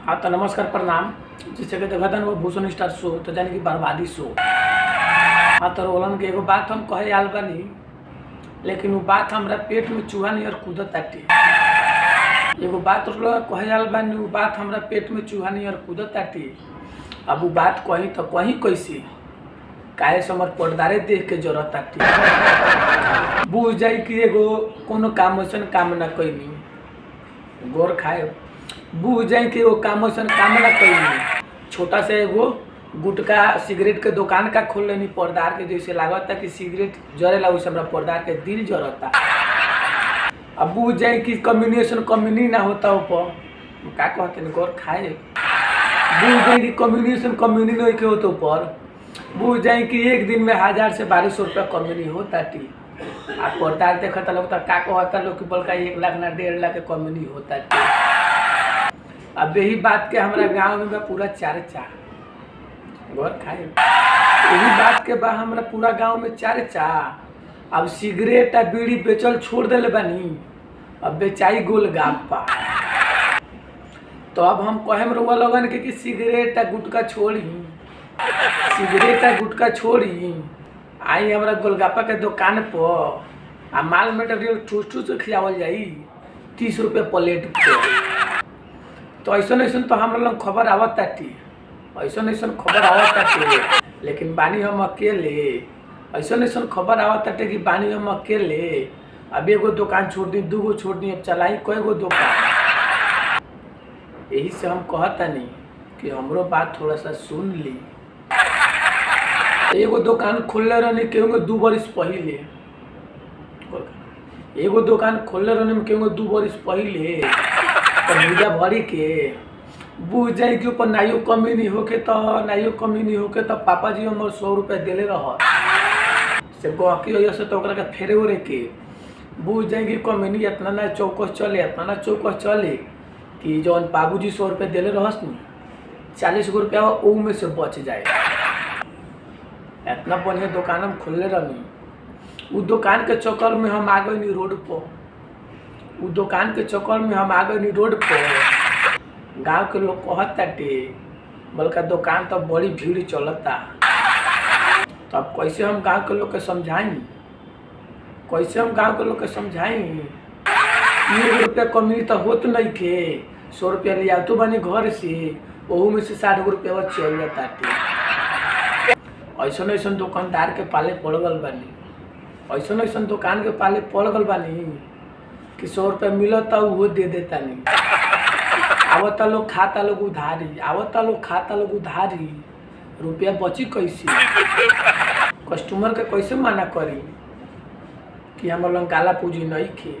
हाँ तो नमस्कार प्रणाम। जिससे कि देखा था वो भूषण स्टार शो तो जानी कि बर्बादी शो। हाँ तो रोलन के एगो बात हम कहे आल बानी, लेकिन वो बात हमरा पेट में चूहा नियर कूदत ताटे। एगो बात कहे आल बानी, वो बात हमरा पेट में चूहा नियर कूदत ताटे। अब वो बात कही तो कहीं कैसे, काहे से हमार पर्दारे देख के जरूरत ताटे। बूझ जाई कि एगो कोनो काम वैसन काम ना कैनी, गोर खाए बूझ जाए कि वो काम वैसन काम ना कैनी। छोटा से एगो गुटका सिगरेट के दुकान का खोल लेनी पर्दार के, जैसे लागता कि सिगरेट जरेला वैसे हमरा पर्दार के दिल जरता। अब बूझ जाए कि कम्युनिकेशन कम्युनी ना होता ऊपर का कहते हैं गोर खाए। बूझ जाए कि कम्युनिकेशन कम्युनी नहीं के होता ऊपर। बूझ जाए कि एक दिन में 1000 से 1200 रुपया कम्युनी होता टी। आ पर्दार देखता लोग तो का कहता लोग कि बल्कि 1 लाख ना 1.5 लाख के कम्युनी होता टी। अब यही बात के हमारा गांव में पूरा चर्चा गोर खाए। यही बात के बाद हमारा पूरा गांव में चर्चा। अब सिगरेट आ बीड़ी बेचल छोड़ दिले बानी, अब बेचाई गोलगप्पा। तो अब हम कहेम रउआ लोगन के कि सिगरेट आ गुटखा छोड़ी, सिगरेट आ गुटखा छोड़ी, आई हमारा गोलगप्पा के दुकान पर आ माल मटेरियल ठूस ठूस के खियावल जाई 30 रुपये प्लेट पे। तो ऐसा तो हम लोग खबर आवत ताटी, ऐसा खबर आवत ताटे, लेकिन बानी हम अकेले। ऐसा खबर आवत ताटे कि बानी हम अकेले। अब एगो दुकान छोड़ दी, 2 गो छोड़ दी, अब चलाई कई गो दुकान। यही से हम कहतानी कि हमरो बात थोड़ा सा सुन ली। एगो दुकान खोलले रहनी केहूँगे 2 बरिस पहले, एगो दुकान खोलले रहनी केहूँगे 2 बरिस पहले भूजा भरी के। बूझ जाए कि ऊपर नाइयो कमी नहीं होके तो पापा जी हमर 100 रुपया दिले रह से गहकी हो से तो के फेरे उरे के। बूझ जाए कि कमी इतना ना चौकस चले, इतना ना चौकस चले कि जौन बाबूजी 100 रुपया दिले रहस न 40 गो रुपया वो में से बच जाए। इतना बढ़िया दुकान हम खोलले रहनी। वो दुकान के चक्कर में हम आ गए रोड पर, वो दुकान के चक्कर में हम आ गए रोड पर। गांव के लोग कहताटे बल्कि दुकान तो बड़ी भीड़ चलता। तो अब कैसे हम गांव के लोग के समझाई, कैसे हम गांव के लोग के समझाई। 1 रुपया कमी तो होत नहीं थे, 100 रुपया ले आतो बानी घर से, वहू में से 60 गो रुपया चल जाता। ऐसा दुकानदार के पाले पड़ गल बानी, ऐसा दुकान के पाले पड़ गल बानी कि 100 रुपया मिलता वो दे देता नहीं। आवता लोग खाता लोग उधारी, आवता लोग खाता लोग उधारी, रुपया बची कैसे। कस्टमर के कैसे मना करी कि हम लोग गाला पूजी नहीं खे।